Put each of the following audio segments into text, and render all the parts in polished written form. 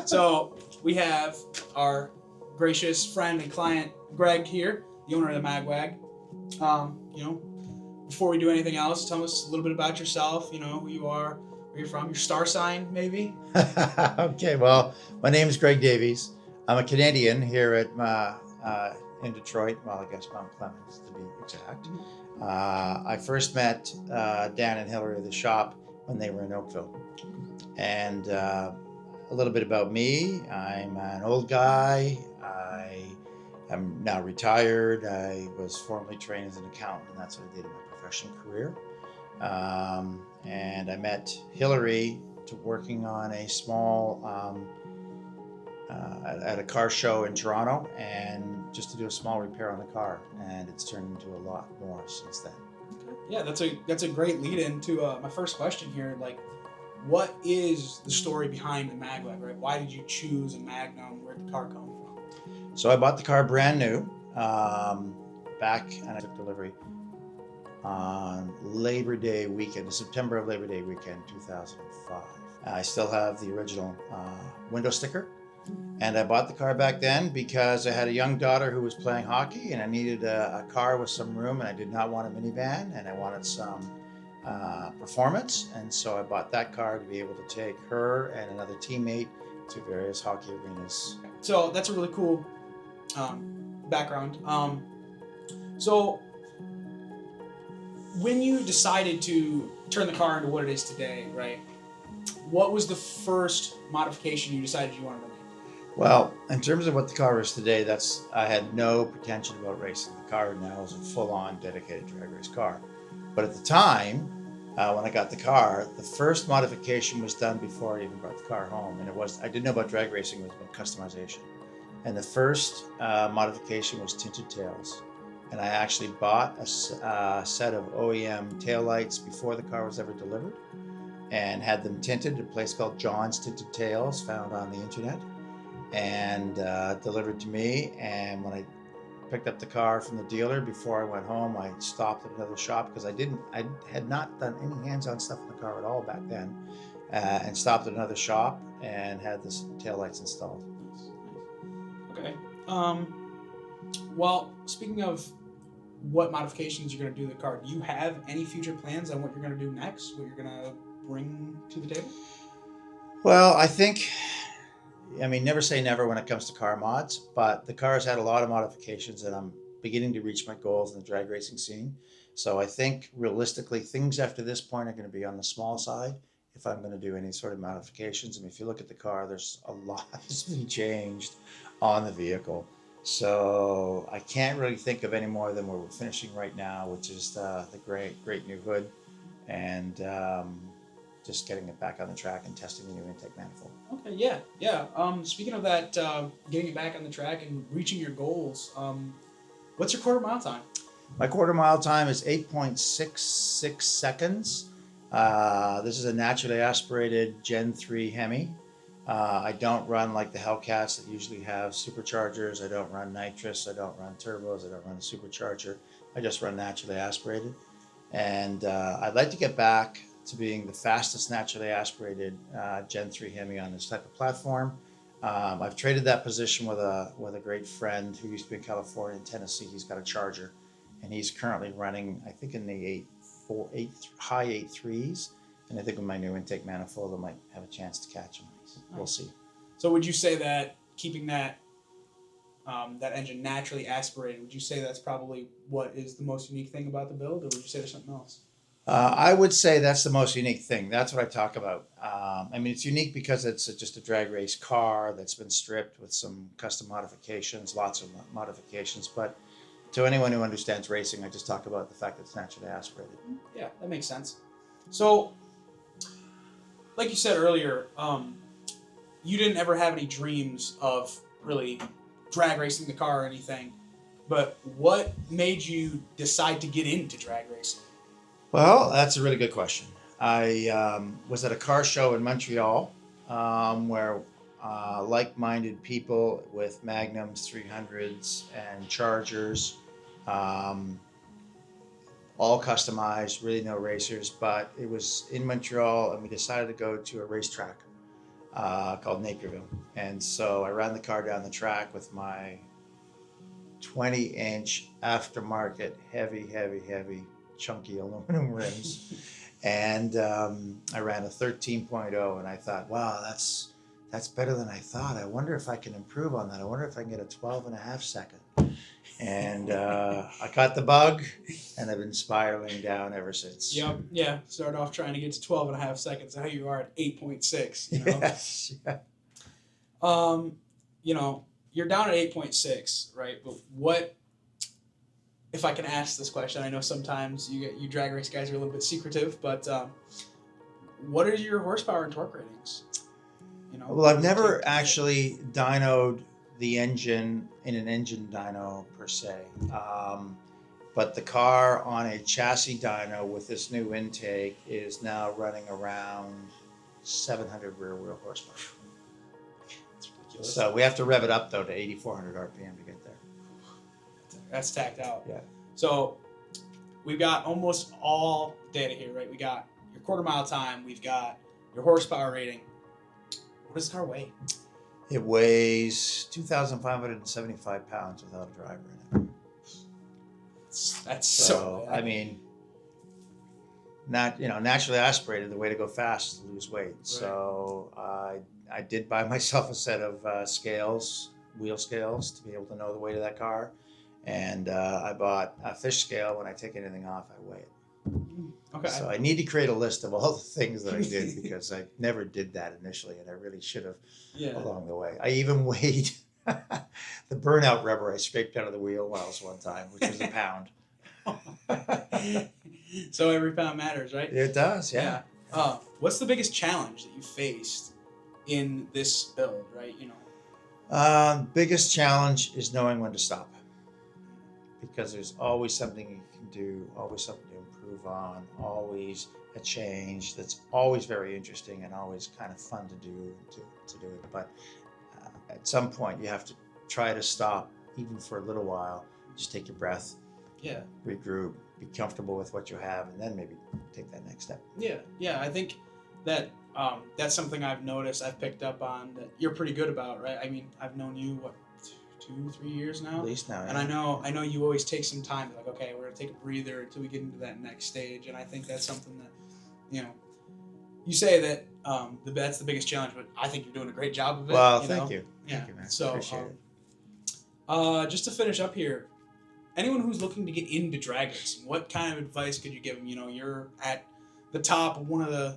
So we have our gracious friend and client Greg here, the owner of the Magwag. You know, before we do anything else, tell us a little bit about yourself. You know, who you are, where you're from, your star sign, maybe. Okay, well, my name is Greg Davies. I'm a Canadian here at in Detroit. Well, I guess Mount Clemens to be exact. I first met Dan and Hillary at the shop when they were in Oakville. And a little bit about me: I'm an old guy. I am now retired. I was formerly trained as an accountant, and that's what I did in my professional career. And I met Hillary to working on a small at a car show in Toronto, and just to do a small repair on the car, and it's turned into a lot more since then. Yeah, that's a great lead in to my first question here. Like, what is the story behind the Magwag? Right? Why did you choose a Magnum? Where did the car come from? So I bought the car brand new back, and I took delivery on Labor Day weekend, the September of Labor Day weekend, 2005. I still have the original window sticker. And I bought the car back then because I had a young daughter who was playing hockey, and I needed a car with some room, and I did not want a minivan, and I wanted some performance. And so I bought that car to be able to take her and another teammate to various hockey arenas. So that's a really cool background. So when you decided to turn the car into what it is today, right? What was the first modification you decided you wanted to make? Well, in terms of what the car is today, I had no pretension about racing. The car now is a full-on dedicated drag race car. But at the time, when I got the car, the first modification was done before I even brought the car home, and I didn't know about drag racing; it was about customization. And the first modification was tinted tails, and I actually bought a set of OEM taillights before the car was ever delivered, and had them tinted at a place called John's Tinted Tails, found on the internet, and delivered to me. And when I picked up the car from the dealer, before I went home, I stopped at another shop because I had not done any hands-on stuff in the car at all back then, and stopped at another shop and had the taillights installed. Okay. Well, speaking of what modifications you're going to do to the car, do you have any future plans on what you're going to do next? What you're going to bring to the table? Well, I mean, never say never when it comes to car mods, but the car has had a lot of modifications, and I'm beginning to reach my goals in the drag racing scene. So I think realistically, things after this point are going to be on the small side if I'm going to do any sort of modifications. I mean, if you look at the car, there's a lot that's been changed on the vehicle. So I can't really think of any more than what we're finishing right now, which is the great new hood, and just getting it back on the track and testing the new intake manifold. Okay, yeah, yeah. Speaking of that, getting it back on the track and reaching your goals, what's your quarter mile time? My quarter mile time is 8.66 seconds. This is a naturally aspirated Gen 3 Hemi. I don't run like the Hellcats that usually have superchargers. I don't run nitrous. I don't run turbos. I don't run a supercharger. I just run naturally aspirated. And I'd like to get back to being the fastest naturally aspirated Gen 3 Hemi on this type of platform. I've traded that position with a great friend who used to be in California and Tennessee. He's got a Charger, and he's currently running, I think, in the high 8.3s. And I think with my new intake manifold, I might have a chance to catch him. We'll see. So would you say that keeping that engine naturally aspirated, would you say that's probably what is the most unique thing about the build, or would you say there's something else? I would say that's the most unique thing. That's what I talk about. I mean, it's unique because it's just a drag race car that's been stripped with some custom modifications, lots of modifications. But to anyone who understands racing, I just talk about the fact that it's naturally aspirated. Yeah, that makes sense. So, like you said earlier, you didn't ever have any dreams of really drag racing the car or anything. But what made you decide to get into drag racing? Well, that's a really good question. I was at a car show in Montreal where like minded people with Magnums, 300s, and Chargers, um, all customized, really no racers, but it was in Montreal, and we decided to go to a racetrack. called Naperville. And so I ran the car down the track with my 20-inch aftermarket heavy, chunky aluminum rims. And I ran a 13.0, and I thought, wow, that's better than I thought. I wonder if I can improve on that. I wonder if I can get a 12.5 second. And I caught the bug, and I've been spiraling down ever since. Yep. Yeah. Start off trying to get to 12.5 seconds. Now you are at 8.6. You know. Yes. Yeah. You know, you're down at 8.6, right? But what, if I can ask this question? I know sometimes you drag race guys are a little bit secretive, but what are your horsepower and torque ratings? You know. Well, I've never actually dynoed the engine in an engine dyno per se, but the car on a chassis dyno with this new intake is now running around 700 rear wheel horsepower. That's ridiculous. So we have to rev it up though to 8,400 RPM to get there. That's tacked out. Yeah. So we've got almost all data here, right? We got your quarter mile time. We've got your horsepower rating. What does the car weigh? It weighs 2,575 pounds without a driver in it. That's so bad. I mean, naturally aspirated, the way to go fast is to lose weight. Right. So I did buy myself a set of wheel scales, to be able to know the weight of that car. And I bought a fish scale. When I take anything off, I weigh it. Okay. So I need to create a list of all the things that I did because I never did that initially, and I really should have along the way. I even weighed the burnout rubber I scraped out of the wheel wells one time, which was a pound. So every pound matters, right? It does, yeah. What's the biggest challenge that you faced in this build, right? You know. Biggest challenge is knowing when to stop, because there's always something you can do, always something to improve on, always a change that's always very interesting and always kind of fun to do it. But at some point you have to try to stop, even for a little while. Just take your breath, regroup, be comfortable with what you have, and then maybe take that next step. Yeah. I think that that's something I've noticed, I've picked up on, that you're pretty good about, right? I mean, I've known you, 2-3 years now? At least now, yeah. And I know you always take some time, like, okay, we're going to take a breather until we get into that next stage. And I think that's something that, you know, you say that that's the biggest challenge, but I think you're doing a great job of it. Well, thank you. Yeah. Thank you, man. So, Appreciate it. Just to finish up here, anyone who's looking to get into drag racing, what kind of advice could you give them? You know, you're at the top of one of the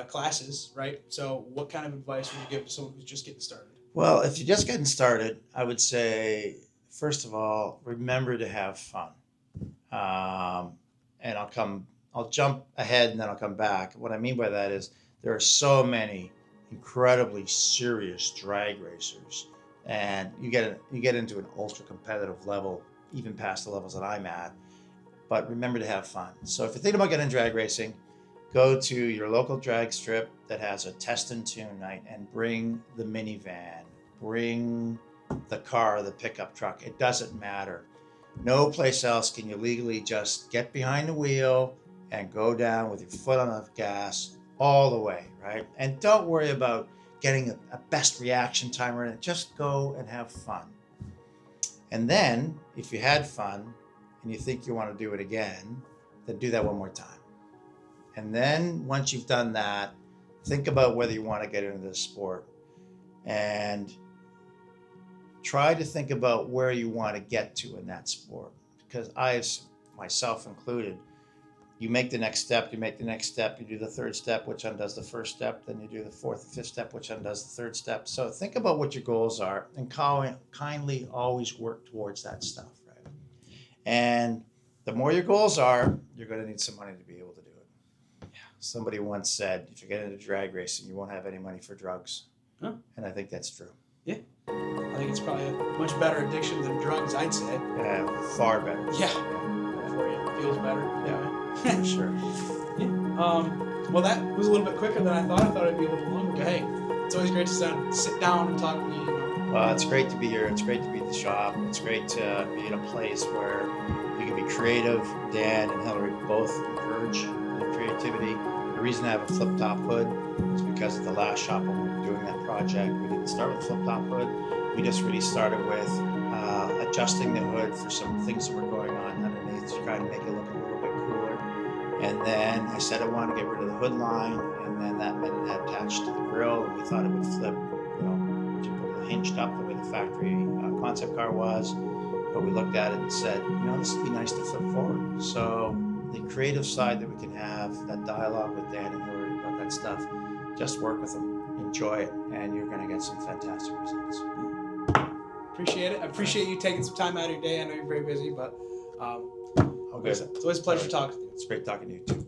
classes, right? So what kind of advice would you give to someone who's just getting started? Well, if you're just getting started, I would say, first of all, remember to have fun. And I'll jump ahead and then I'll come back. What I mean by that is there are so many incredibly serious drag racers, and you get into an ultra competitive level, even past the levels that I'm at. But remember to have fun. So if you're thinking about getting into drag racing, go to your local drag strip that has a test and tune night and bring the minivan, bring the car, the pickup truck. It doesn't matter. No place else can you legally just get behind the wheel and go down with your foot on the gas all the way, right? And don't worry about getting a best reaction time or anything. Just go and have fun. And then if you had fun and you think you want to do it again, then do that one more time. And then once you've done that, think about whether you want to get into this sport and try to think about where you want to get to in that sport. Because I, myself included, you make the next step, you do the third step, which undoes the first step, then you do the fourth and fifth step, which undoes the third step. So think about what your goals are and kindly always work towards that stuff, right? And the more your goals are, you're going to need some money to be able to do it. Yeah. Somebody once said, if you get into drag racing, you won't have any money for drugs. Huh? And I think that's true. Yeah. I think it's probably a much better addiction than drugs, I'd say. Yeah, far better. Yeah. For you. It feels better. Yeah. Sure. Yeah. Well, that was a little bit quicker than I thought. I thought it'd be a little longer. But hey, it's always great to sit down and talk to you. Well, it's great to be here. It's great to be at the shop. It's great to be in a place where you can be creative. Dan and Hillary both encourage the creativity. The reason I have a flip-top hood is because because at the last shop when we were doing that project, we didn't start with a flip-top hood. We just really started with adjusting the hood for some things that were going on underneath to try and make it look a little bit cooler. And then I said I wanted to get rid of the hood line, and then that meant it had attached to the grill, and we thought it would flip, hinged up the way the factory concept car was. But we looked at it and said, this would be nice to flip forward. So the creative side that we can have, that dialogue with Dan and Hillary about that stuff, just work with them, enjoy it, and you're going to get some fantastic results. Appreciate it. I appreciate you taking some time out of your day. I know you're very busy, but Okay. it's always a pleasure talking to you. It's great talking to you too.